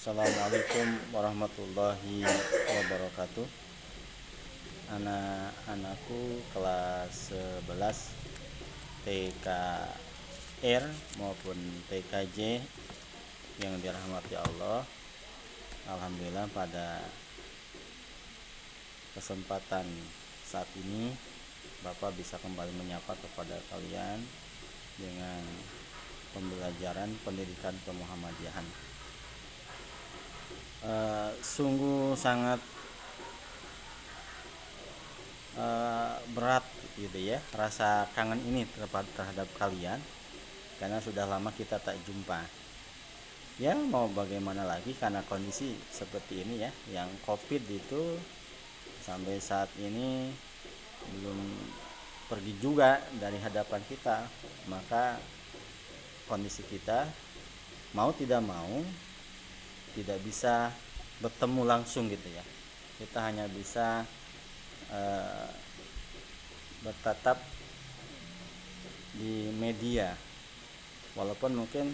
Assalamualaikum warahmatullahi wabarakatuh. Anak-anakku kelas 11 TKR maupun TKJ yang dirahmati Allah. Alhamdulillah pada kesempatan saat ini Bapak bisa kembali menyapa kepada kalian dengan pembelajaran pendidikan kemuhammadiyahan. Sungguh sangat berat gitu ya, rasa kangen ini terhadap kalian karena sudah lama kita tak jumpa. Ya mau bagaimana lagi karena kondisi seperti ini ya, yang COVID itu sampai saat ini belum pergi juga dari hadapan kita, maka kondisi kita mau tidak mau tidak bisa bertemu langsung gitu ya. Kita hanya bisa bertatap di media, walaupun mungkin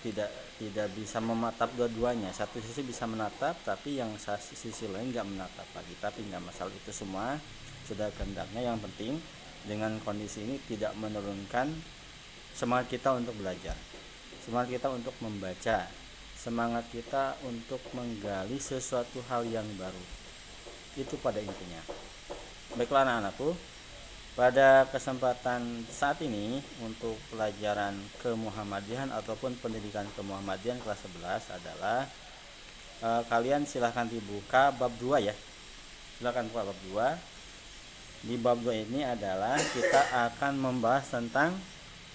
tidak bisa mematap dua-duanya. Satu sisi bisa menatap, tapi yang sisi lain nggak menatap lagi. Tapi nggak masalah, itu semua sudah kehendaknya. Yang penting dengan kondisi ini tidak menurunkan semangat kita untuk belajar, semangat kita untuk membaca, semangat kita untuk menggali sesuatu hal yang baru. Itu pada intinya. Baiklah anak-anakku, pada kesempatan saat ini untuk pelajaran kemuhammadiyahan ataupun pendidikan kemuhammadiyahan kelas 11 adalah kalian silahkan dibuka bab 2 ya. Silahkan buka bab 2. Di bab 2 ini adalah kita akan membahas tentang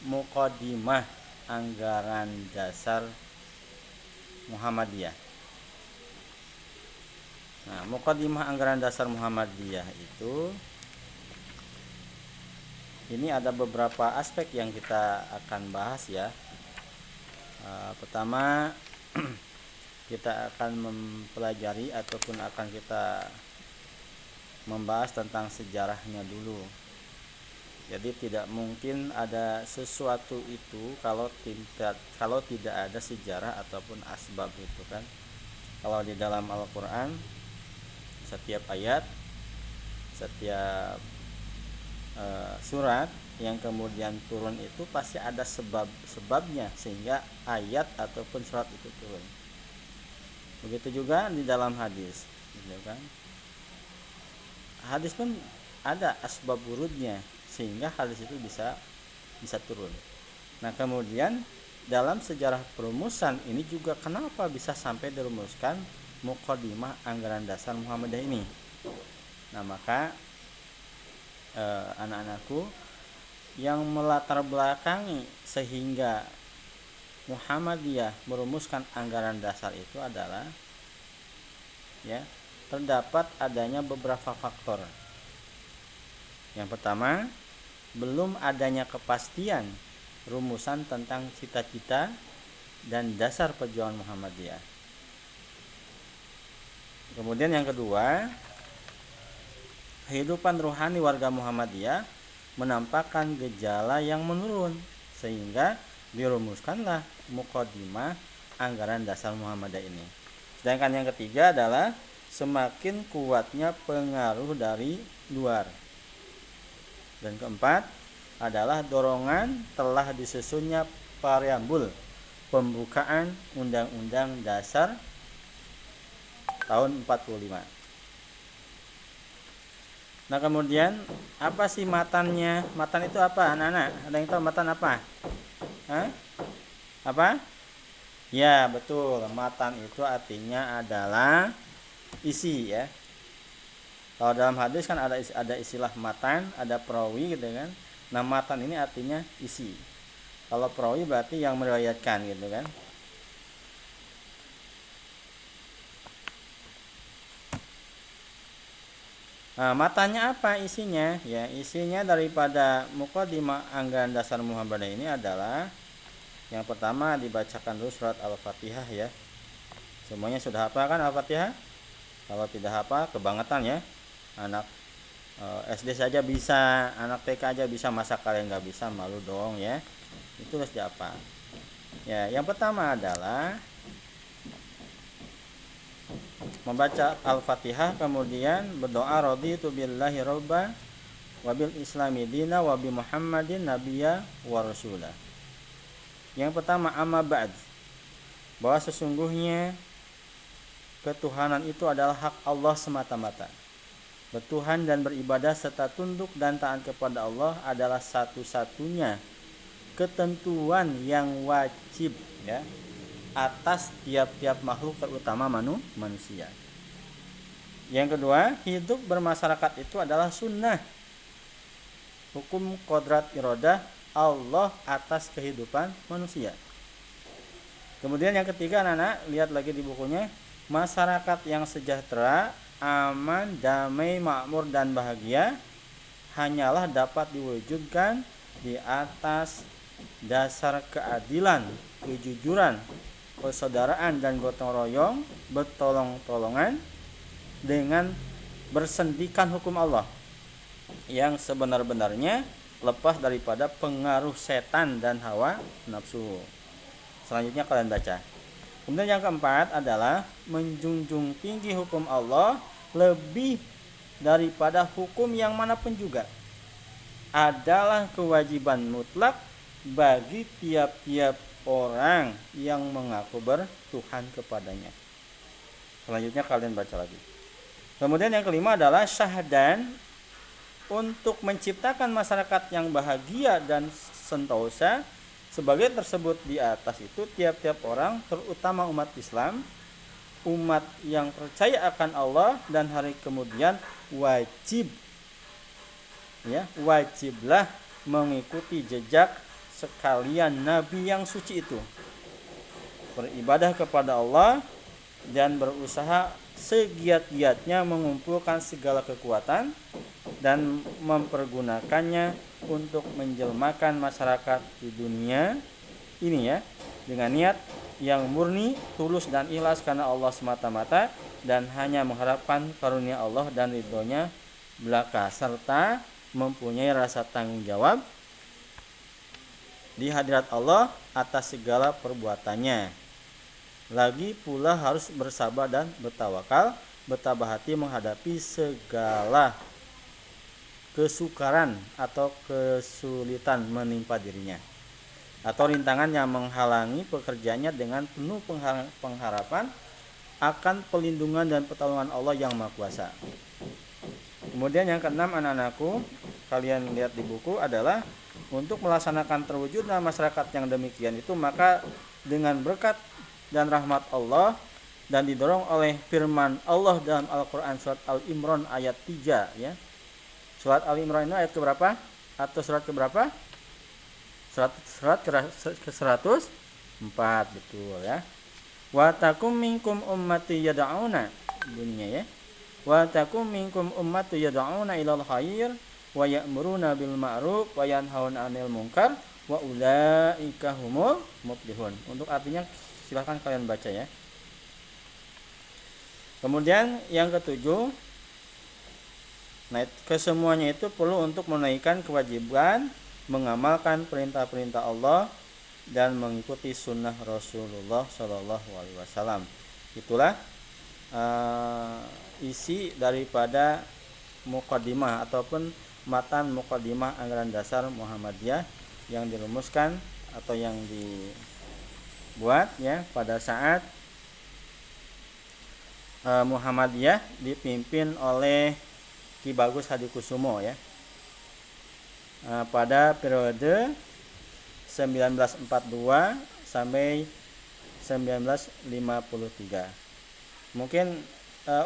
muqaddimah anggaran dasar Muhammadiyah. Nah, muqaddimah anggaran dasar Muhammadiyah itu, ini ada beberapa aspek yang kita akan bahas ya. Pertama, kita akan mempelajari ataupun akan kita membahas tentang sejarahnya dulu. Jadi tidak mungkin ada sesuatu itu kalau tidak ada sejarah ataupun asbab itu kan. Kalau di dalam Al-Qur'an, setiap ayat, setiap surat yang kemudian turun itu pasti ada sebabnya sehingga ayat ataupun surat itu turun. Begitu juga di dalam hadis, gitu kan? Hadis pun ada asbab wurudnya sehingga hadis itu bisa turun. Nah, kemudian dalam sejarah perumusan ini juga kenapa bisa sampai dirumuskan muqaddimah anggaran dasar Muhammadiyah ini. Nah, maka anak-anakku, yang melatar belakangi sehingga Muhammadiyah merumuskan anggaran dasar itu adalah ya, terdapat adanya beberapa faktor. Yang pertama, belum adanya kepastian rumusan tentang cita-cita dan dasar perjuangan Muhammadiyah. Kemudian yang kedua, kehidupan rohani warga Muhammadiyah menampakkan gejala yang menurun sehingga dirumuskanlah muqaddimah anggaran dasar Muhammadiyah ini. Sedangkan yang ketiga adalah semakin kuatnya pengaruh dari luar. Dan keempat adalah dorongan telah disusunnya preambul pembukaan Undang-Undang Dasar tahun 45. Nah, kemudian apa sih matannya? Matan itu apa, anak-anak? Ada yang tahu matan apa? Apa? Ya, betul. Matan itu artinya adalah isi ya. Kalau dalam hadis kan ada istilah matan, ada perawi gitu kan. Nah, matan ini artinya isi. Kalau perawi berarti yang meriwayatkan gitu kan. Nah, matanya apa isinya? Ya, isinya daripada muqaddimah anggaran dasar Muhammadiyah ini adalah yang pertama dibacakan dulu surat Al-Fatihah ya. Semuanya sudah hafal kan Al-Fatihah? Kalau tidak hafal kebangetan ya. Anak SD saja bisa, anak TK aja bisa, masa kalian nggak bisa? Malu dong ya. Itu harus dihafal. Ya, yang pertama adalah membaca Al-Fatihah, kemudian berdoa raditu billahi robba wabil islami dina wabi Muhammadin nabiyya wa rasulah. Yang pertama, amma ba'd, bahwa sesungguhnya ketuhanan itu adalah hak Allah semata-mata. Bertuhan dan beribadah serta tunduk dan taat kepada Allah adalah satu-satunya ketentuan yang wajib, ya, atas tiap-tiap makhluk, terutama manusia. Yang kedua, hidup bermasyarakat itu adalah sunnah, hukum kodrat irodah Allah atas kehidupan manusia. Kemudian yang ketiga, anak-anak lihat lagi di bukunya, masyarakat yang sejahtera, aman, damai, makmur dan bahagia hanyalah dapat diwujudkan di atas dasar keadilan, kejujuran, persaudaraan dan gotong royong, bertolong-tolongan dengan bersendikan hukum Allah yang sebenar-benarnya, lepas daripada pengaruh setan dan hawa nafsu. Selanjutnya kalian baca. Kemudian yang keempat adalah menjunjung tinggi hukum Allah lebih daripada hukum yang manapun juga adalah kewajiban mutlak bagi tiap-tiap orang yang mengaku bertuhan kepadanya. Selanjutnya kalian baca lagi. Kemudian yang kelima adalah syahdan untuk menciptakan masyarakat yang bahagia dan sentosa. Sebagai tersebut di atas itu, tiap-tiap orang, terutama umat Islam, umat yang percaya akan Allah dan hari kemudian, wajiblah mengikuti jejak sekalian nabi yang suci itu, beribadah kepada Allah dan berusaha segiat-giatnya mengumpulkan segala kekuatan dan mempergunakannya untuk menjelmakan masyarakat di dunia ini, ya, dengan niat yang murni, tulus dan ikhlas karena Allah semata-mata, dan hanya mengharapkan karunia Allah dan ridhonya belaka, serta mempunyai rasa tanggung jawab di hadirat Allah atas segala perbuatannya. Lagi pula harus bersabar dan bertawakal, bertabah hati menghadapi segala kesukaran atau kesulitan menimpa dirinya, atau rintangan yang menghalangi pekerjaannya, dengan penuh pengharapan akan pelindungan dan pertolongan Allah yang Maha Kuasa. Kemudian yang keenam, anak-anakku, kalian lihat di buku, adalah untuk melaksanakan terwujudnya masyarakat yang demikian itu, maka dengan berkat dan rahmat Allah dan didorong oleh firman Allah dalam Al-Quran surat Al-Imran ayat 3, ya. Surat Al-Imran itu ayat keberapa? Atau surat keberapa? Surat ke-104, betul, ya. Wa takum minkum ummati yad'una, bunyinya, ya. Wa takum minkum ummati yad'una ilal khair wa ya'muruna bil ma'ruf wa yanhauna 'anil munkar wa ulaika humul muflihun. Untuk artinya silakan kalian baca, ya. Kemudian yang ketujuh, nah, kesemuanya itu perlu untuk menunaikan kewajiban mengamalkan perintah-perintah Allah dan mengikuti sunnah Rasulullah Shallallahu Alaihi Wasallam. Itulah isi daripada muqaddimah ataupun matan muqaddimah anggaran dasar Muhammadiyah yang dirumuskan atau yang dibuat, ya, pada saat Muhammadiyah dipimpin oleh Ki Bagus Hadikusumo, ya, pada periode 1942 sampai 1953. Mungkin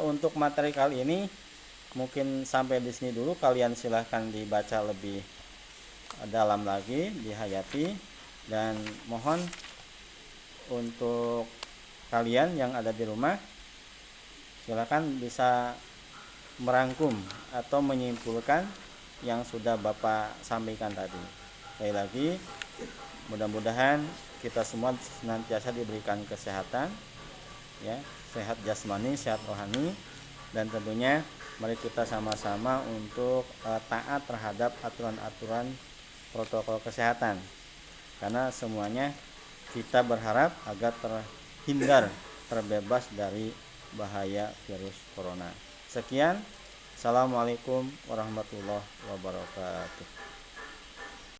untuk materi kali ini mungkin sampai di sini dulu. Kalian silahkan dibaca lebih dalam lagi, dihayati, dan mohon untuk kalian yang ada di rumah silakan bisa merangkum atau menyimpulkan yang sudah Bapak sampaikan tadi. Sekali lagi, mudah-mudahan kita semua senantiasa diberikan kesehatan, ya, sehat jasmani, sehat rohani, dan tentunya mari kita sama-sama untuk taat terhadap aturan-aturan protokol kesehatan, karena semuanya kita berharap agar terbebas dari bahaya virus corona. Sekian, assalamualaikum warahmatullahi wabarakatuh.